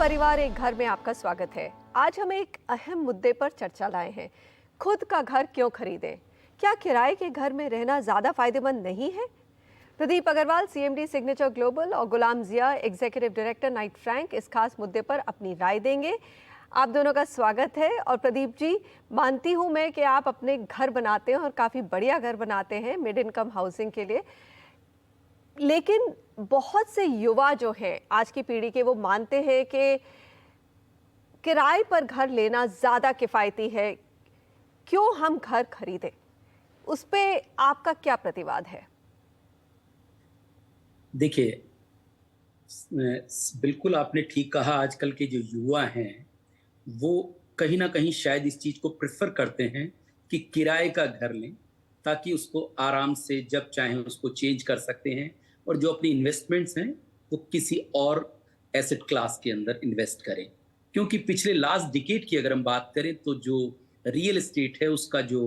परिवार एक घर में आपका स्वागत है। आज हम एक अहम मुद्दे पर चर्चा लाए हैं। खुद का घर क्यों खरीदें? क्या किराए के घर में रहना ज़्यादा फायदेमंद नहीं है? Pradeep Agarwal, CMD Signature Global, और Ghulam Zia, executive director Knight Frank, इस खास मुद्दे पर अपनी राय देंगे। आप दोनों का स्वागत है। और प्रदीप जी, मानती हूँ मैं कि आप अपने घर बनाते हैं और काफ़ी बढ़िया घर बनाते हैं मिड इनकम हाउसिंग के लिए, लेकिन बहुत से युवा जो हैं आज की पीढ़ी के, वो मानते हैं कि किराए पर घर लेना ज़्यादा किफ़ायती है। क्यों हम घर खरीदें? उस पे आपका क्या प्रतिवाद है? देखिए, बिल्कुल आपने ठीक कहा। आजकल के जो युवा हैं वो कहीं ना कहीं शायद इस चीज़ को प्रेफर करते हैं कि किराए का घर लें, ताकि उसको आराम से जब चाहें उसको चेंज कर सकते हैं, और जो अपनी इन्वेस्टमेंट्स हैं वो किसी और एसेट क्लास के अंदर इन्वेस्ट करें। क्योंकि पिछले लास्ट डिकेड की अगर हम बात करें तो जो रियल एस्टेट है उसका जो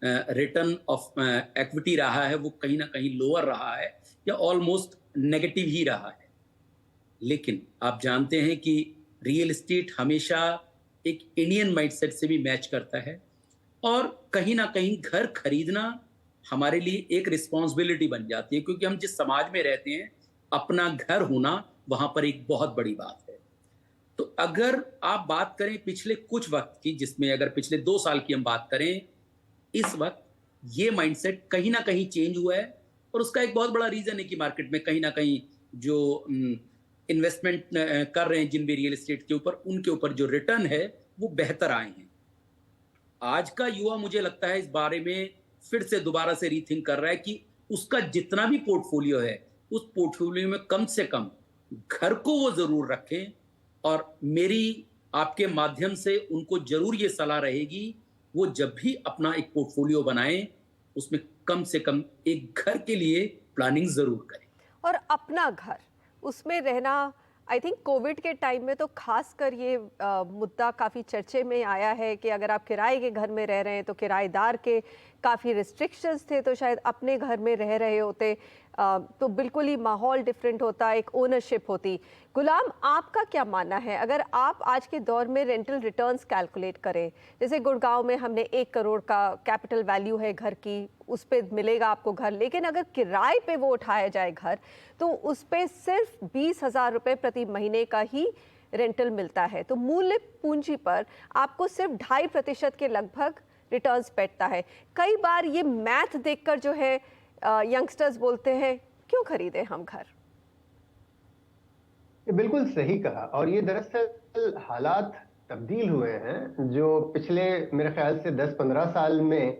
रिटर्न ऑफ इक्विटी रहा है वो कहीं ना कहीं लोअर रहा है, या ऑलमोस्ट नेगेटिव ही रहा है। लेकिन आप जानते हैं कि रियल एस्टेट हमेशा एक इंडियन माइंडसेट से भी मैच करता है, और कहीं ना कहीं घर खरीदना हमारे लिए एक रिस्पॉन्सिबिलिटी बन जाती है, क्योंकि हम जिस समाज में रहते हैं अपना घर होना वहां पर एक बहुत बड़ी बात है। तो अगर आप बात करें पिछले कुछ वक्त की, जिसमें अगर पिछले 2 साल की हम बात करें, इस वक्त ये माइंडसेट कहीं ना कहीं चेंज हुआ है। और उसका एक बहुत बड़ा रीजन है कि मार्केट में कहीं ना कहीं जो इन्वेस्टमेंट कर रहे हैं जिन भी रियल एस्टेट के ऊपर, उनके ऊपर जो रिटर्न है वो बेहतर आए हैं। आज का युवा, मुझे लगता है, इस बारे में फिर से दोबारा से रीथिंक कर रहा है कि उसका जितना भी पोर्टफोलियो है उस पोर्टफोलियो में कम से कम घर को वो जरूर रखें। और मेरी आपके माध्यम से उनको जरूर ये सलाह रहेगी, वो जब भी अपना एक पोर्टफोलियो बनाएं उसमें कम से कम एक घर के लिए प्लानिंग जरूर करें। और अपना घर, उसमें रहना, आई थिंक कोविड के टाइम में तो खासकर ये मुद्दा काफ़ी चर्चे में आया है कि अगर आप किराए के घर में रह रहे हैं तो किराएदार के काफ़ी रिस्ट्रिक्शंस थे, तो शायद अपने घर में रह रहे होते तो बिल्कुल ही माहौल डिफरेंट होता, एक ओनरशिप होती। गुलाम, आपका क्या मानना है? अगर आप आज के दौर में रेंटल रिटर्न्स कैलकुलेट करें, जैसे गुड़गांव में हमने 1 करोड़ का कैपिटल वैल्यू है घर की, उस पर मिलेगा आपको घर, लेकिन अगर किराए पे वो उठाया जाए घर तो उस पे सिर्फ 20,000 रुपये प्रति महीने का ही रेंटल मिलता है। तो मूल्य पूंजी पर आपको सिर्फ 2.5% के लगभग रिटर्न्स बैठता है। कई बार ये मैथ देखकर जो है यंगस्टर्स बोलते हैं, क्यों खरीदें हम घर? ये बिल्कुल सही कहा। और ये दरअसल हालात तब्दील हुए हैं जो पिछले मेरे ख्याल से 10-15 साल में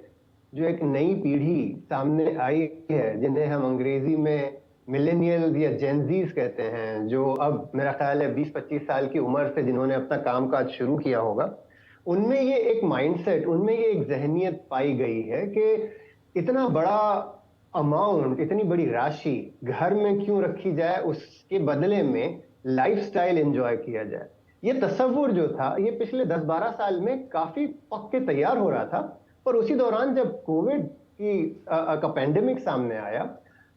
जो एक नई पीढ़ी सामने आई है, जिन्हें हम अंग्रेजी में मिलेनियल्स या जेनजीज कहते हैं, जो अब मेरा ख्याल है 20-25 साल की उम्र से जिन्होंने अपना कामकाज शुरू किया होगा, उनमें ये एक माइंडसेट, उनमें ये एक जहनियत पाई गई है कि इतना बड़ा अमाउंट, इतनी बड़ी राशि घर में क्यों रखी जाए, उसके बदले में लाइफस्टाइल एंजॉय किया जाए। ये तस्वुर जो था ये पिछले 10-12 साल में काफी पक के तैयार हो रहा था। पर उसी दौरान जब कोविड का पेंडेमिक सामने आया,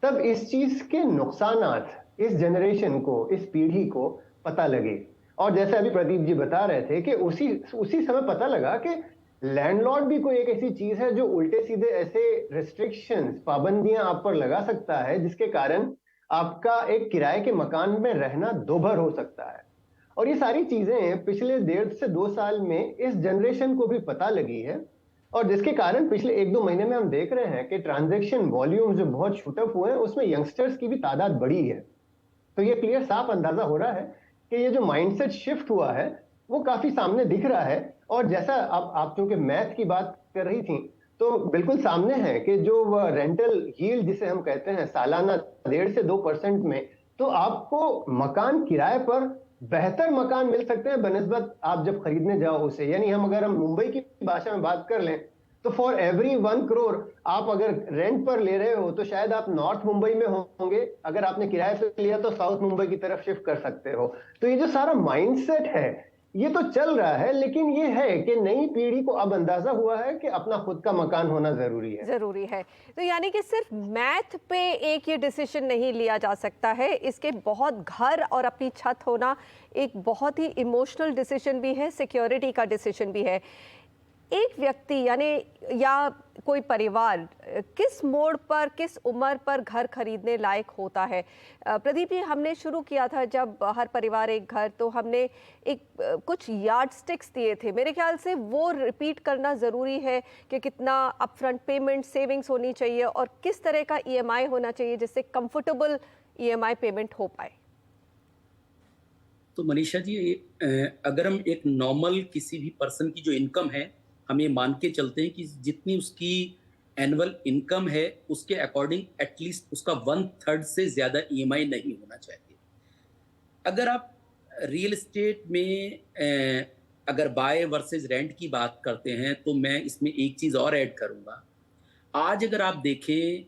तब इस चीज के नुकसानात इस जनरेशन को, इस पीढ़ी को पता लगे। और जैसे अभी प्रदीप जी बता रहे थे कि उसी समय पता लगा कि लैंडलॉर्ड भी कोई एक ऐसी चीज है जो उल्टे सीधे ऐसे रिस्ट्रिक्शंस, पाबंदियां आप पर लगा सकता है, जिसके कारण आपका एक किराए के मकान में रहना दोभर हो सकता है। और ये सारी चीजें पिछले 1.5 से 2 साल में इस जनरेशन को भी पता लगी है, और जिसके कारण पिछले 1-2 महीने में हम देख रहे हैं कि ट्रांजैक्शन वॉल्यूम जो बहुत शूट अप हुए हैं, उसमें यंगस्टर्स की भी तादाद बढ़ी है। तो ये क्लियर साफ अंदाजा हो रहा है कि ये जो माइंडसेट शिफ्ट हुआ है वो काफी सामने दिख रहा है। और जैसा आप चूंकि मैथ की बात कर रही थी, तो बिल्कुल सामने है कि जो रेंटल यील्ड जिसे हम कहते हैं सालाना 1.5 से 2% में, तो आपको मकान किराए पर बेहतर मकान मिल सकते हैं बनिस्बत आप जब खरीदने जाओ उसे। यानी अगर हम मुंबई की भाषा में बात कर लें तो फॉर एवरी 1 करोड़ आप अगर रेंट पर ले रहे हो तो शायद आप नॉर्थ मुंबई में होंगे, अगर आपने किराए पे लिया तो साउथ मुंबई की तरफ शिफ्ट कर सकते हो। तो ये जो सारा माइंडसेट है ये तो चल रहा है, लेकिन ये है कि नई पीढ़ी को अब अंदाजा हुआ है कि अपना खुद का मकान होना जरूरी है। ज़रूरी है। तो यानी कि सिर्फ मैथ पे एक ये डिसीजन नहीं लिया जा सकता है, इसके बहुत घर और अपनी छत होना एक बहुत ही इमोशनल डिसीजन भी है, सिक्योरिटी का डिसीजन भी है। एक व्यक्ति यानी या कोई परिवार किस मोड़ पर, किस उम्र पर घर खरीदने लायक होता है? प्रदीप जी, हमने शुरू किया था जब हर परिवार एक घर, तो हमने एक कुछ यार्ड स्टिक्स दिए थे। मेरे ख्याल से वो रिपीट करना ज़रूरी है कि कितना अपफ्रंट पेमेंट सेविंग्स होनी चाहिए और किस तरह का ईएमआई होना चाहिए जिससे कंफर्टेबल ईएमआई पेमेंट हो पाए। तो मनीषा जी, अगर हम एक नॉर्मल किसी भी पर्सन की जो इनकम है, हम ये मान के चलते हैं कि जितनी उसकी एनुअल इनकम है उसके अकॉर्डिंग एटलीस्ट उसका 1/3 से ज़्यादा ईएमआई नहीं होना चाहिए। अगर आप रियल एस्टेट में अगर बाय वर्सेस रेंट की बात करते हैं, तो मैं इसमें एक चीज़ और ऐड करूँगा। आज अगर आप देखें,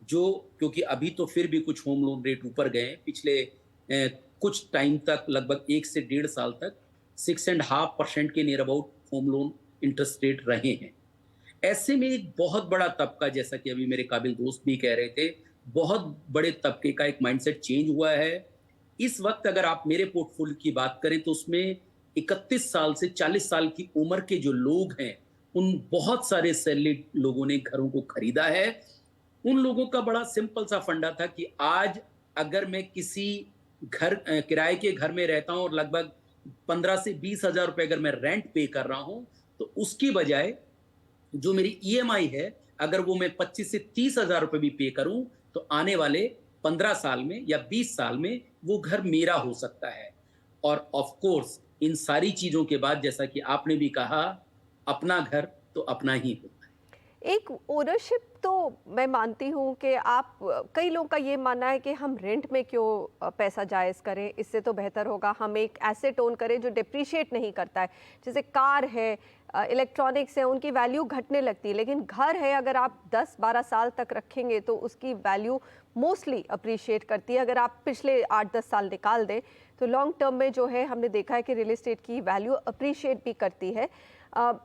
जो क्योंकि अभी तो फिर भी कुछ होम लोन रेट ऊपर गए हैं, पिछले कुछ टाइम तक लगभग 1 से 1.5 साल तक 6.5% के near about home loan interest rate रहे हैं। ऐसे में एक बहुत बड़ा तबका, जैसा कि अभी मेरे काबिल दोस्त भी कह रहे थे, बहुत बड़े तबके का एक माइंडसेट चेंज हुआ है। इस वक्त अगर आप मेरे पोर्टफोलियो की बात करें तो उसमें 31 साल से 40 साल की उम्र के जो लोग हैं, उन बहुत सारे सैलरीड लोगों ने घरों को खरीदा है। उन लोगों का बड़ा सिंपल सा फंडा था कि आज अगर मैं किसी घर किराए के घर में रहता हूं और लगभग 15 से 20 हजार रुपए अगर मैं रेंट पे कर रहा हूं, तो उसकी बजाय जो मेरी ईएमआई है, अगर वो मैं 25 से 30 हजार रुपए भी पे करूं, तो आने वाले 15 साल में या 20 साल में वो घर मेरा हो सकता है। और ऑफ कोर्स इन सारी चीजों के बाद, जैसा कि आपने भी कहा, अपना घर तो अपना ही होता है। एक ओनरशिप तो मैं मानती हूँ कि आप कई लोगों का ये मानना है कि हम रेंट में क्यों पैसा जायज़ करें, इससे तो बेहतर होगा हम एक एसेट ओन करें जो डिप्रिशिएट नहीं करता है। जैसे कार है, इलेक्ट्रॉनिक्स है, उनकी वैल्यू घटने लगती है, लेकिन घर है अगर आप 10-12 साल तक रखेंगे तो उसकी वैल्यू मोस्टली अप्रिशिएट करती है। अगर आप पिछले 8-10 साल निकाल दें तो लॉन्ग टर्म में जो है हमने देखा है कि रियल एस्टेट की वैल्यू अप्रिशिएट भी करती है।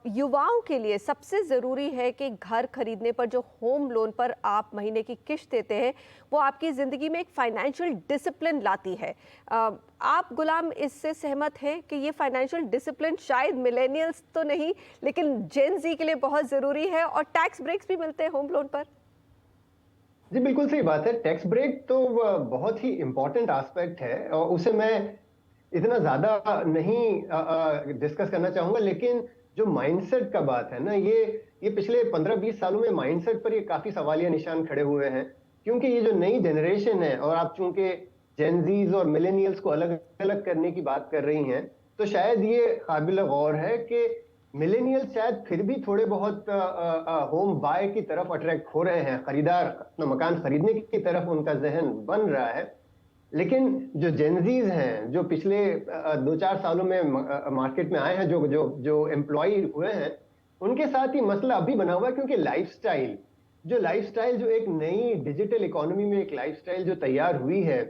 युवाओं के लिए सबसे ज़रूरी है कि घर खरीदने पर जो होम लोन पर आप महीने की किश्त देते हैं, वो आपकी ज़िंदगी में एक फाइनेंशियल डिसिप्लिन लाती है। आप गुलाम इससे सहमत हैं कि ये फाइनेंशियल डिसिप्लिन शायद मिलेनियल्स तो नहीं, लेकिन जेन ज़ी के लिए बहुत ज़रूरी है और टैक्स ब्रेक्स भी मिलते हैं होम लोन पर? जी बिल्कुल सही बात है। टैक्स ब्रेक तो बहुत ही इम्पोर्टेंट एस्पेक्ट है और उसे मैं इतना ज्यादा नहीं डिस्कस करना चाहूंगा, लेकिन जो माइंडसेट का बात है ना, ये पिछले 15-20 सालों में माइंडसेट पर ये काफी सवालिया निशान खड़े हुए हैं, क्योंकि ये जो नई जनरेशन है और आप चूंकि जेनजीज और मिलेनियल्स को अलग अलग करने की बात कर रही हैं, तो शायद ये काबिल गौर है कि मिलेनियल्स शायद फिर भी थोड़े बहुत होम बाय की तरफ अट्रैक्ट हो रहे हैं, खरीदार अपना मकान खरीदने की तरफ उनका जहन बन रहा है। लेकिन जो जेनजीज हैं, जो पिछले 2-4 सालों में मार्केट में आए हैं, जो एम्प्लॉय हुए हैं, उनके साथ ही मसला अभी बना हुआ है, क्योंकि लाइफस्टाइल जो एक नई डिजिटल इकोनॉमी में एक लाइफस्टाइल जो तैयार हुई है,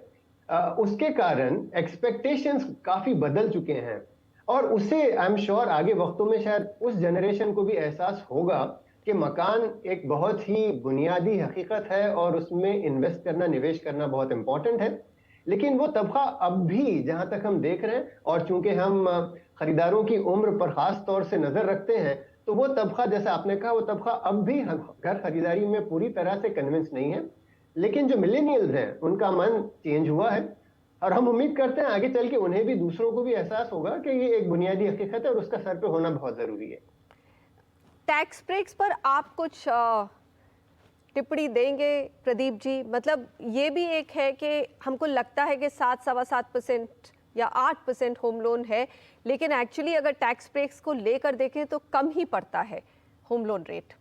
उसके कारण एक्सपेक्टेशंस काफी बदल चुके हैं। और उसे आई एम श्योर आगे वक्तों में शायद उस जनरेशन को भी एहसास होगा कि मकान एक बहुत ही बुनियादी हकीकत है और उसमें इन्वेस्ट करना, निवेश करना बहुत इंपॉर्टेंट है। लेकिन वो तबका अब भी, जहां तक हम देख रहे हैं, और चूंकि हम खरीदारों की उम्र पर खास तौर से नजर रखते हैं, तो वो तबका, जैसा आपने कहा, वो तबका अब भी घर खरीदारी में पूरी तरह से कन्विंस नहीं है। लेकिन जो मिलेनियल्स हैं, उनका मन चेंज हुआ है और हम उम्मीद करते हैं आगे चल के उन्हें भी, दूसरों को भी एहसास होगा कि ये एक बुनियादी हकीकत है और उसका सर पे होना बहुत जरूरी है। टैक्स ब्रेक्स पर आप कुछ टिप्पणी देंगे प्रदीप जी? मतलब ये भी एक है कि हमको लगता है कि 7-7.25% या 8% होम लोन है, लेकिन एक्चुअली अगर टैक्स ब्रेक्स को लेकर देखें तो कम ही पड़ता है होम लोन रेट।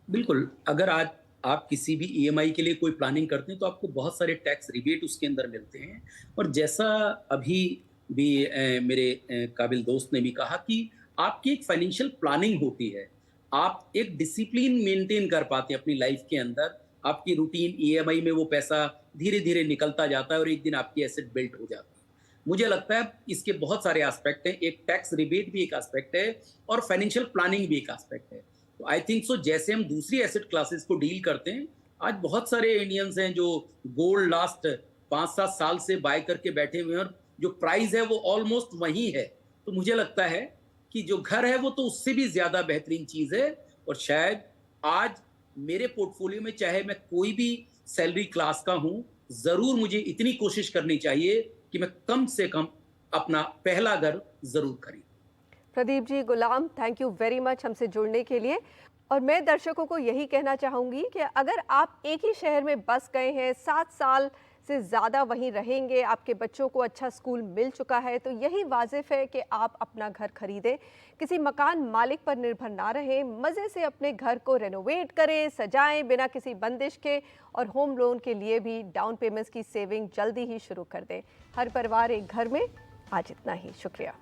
बिल्कुल, अगर आज आप किसी भी ईएमआई के लिए कोई प्लानिंग करते हैं तो आपको बहुत सारे टैक्स रिबेट उसके अंदर मिलते हैं। और जैसा अभी भी मेरे काबिल दोस्त ने भी कहा कि आपकी एक फाइनेंशियल प्लानिंग होती है, आप एक डिसिप्लिन मेंटेन कर पाते हैं अपनी लाइफ के अंदर। आपकी रूटीन ईएमआई में वो पैसा धीरे धीरे निकलता जाता है और एक दिन आपकी एसेट बिल्ट हो जाती है। मुझे लगता है इसके बहुत सारे एस्पेक्ट हैं। एक टैक्स रिबेट भी एक एस्पेक्ट है और फाइनेंशियल प्लानिंग भी एक एस्पेक्ट है। तो आई थिंक सो जैसे हम दूसरी एसेट क्लासेस को डील करते हैं, आज बहुत सारे इंडियंस हैं जो गोल्ड लास्ट 5-7 साल से बाय करके बैठे हुए हैं और जो प्राइस है वो ऑलमोस्ट वही है। तो मुझे लगता है कि जो घर है वो तो उससे भी ज्यादा बेहतरीन चीज है। और शायद आज मेरे पोर्टफोलियो में चाहे मैं कोई भी सैलरी क्लास का हूं, जरूर मुझे इतनी कोशिश करनी चाहिए कि मैं कम से कम अपना पहला घर जरूर खरीदूं। प्रदीप जी गुलाम, थैंक यू वेरी मच हमसे जुड़ने के लिए। और मैं दर्शकों को यही कहना चाहूँगी कि अगर आप एक ही शहर में बस गए हैं, 7 साल से ज़्यादा वहीं रहेंगे, आपके बच्चों को अच्छा स्कूल मिल चुका है, तो यही वाजिब है कि आप अपना घर खरीदें। किसी मकान मालिक पर निर्भर ना रहें, मज़े से अपने घर को रेनोवेट करें, सजाएं बिना किसी बंदिश के, और होम लोन के लिए भी डाउन पेमेंट्स की सेविंग जल्दी ही शुरू कर दें। हर परिवार एक घर में, आज इतना ही। शुक्रिया।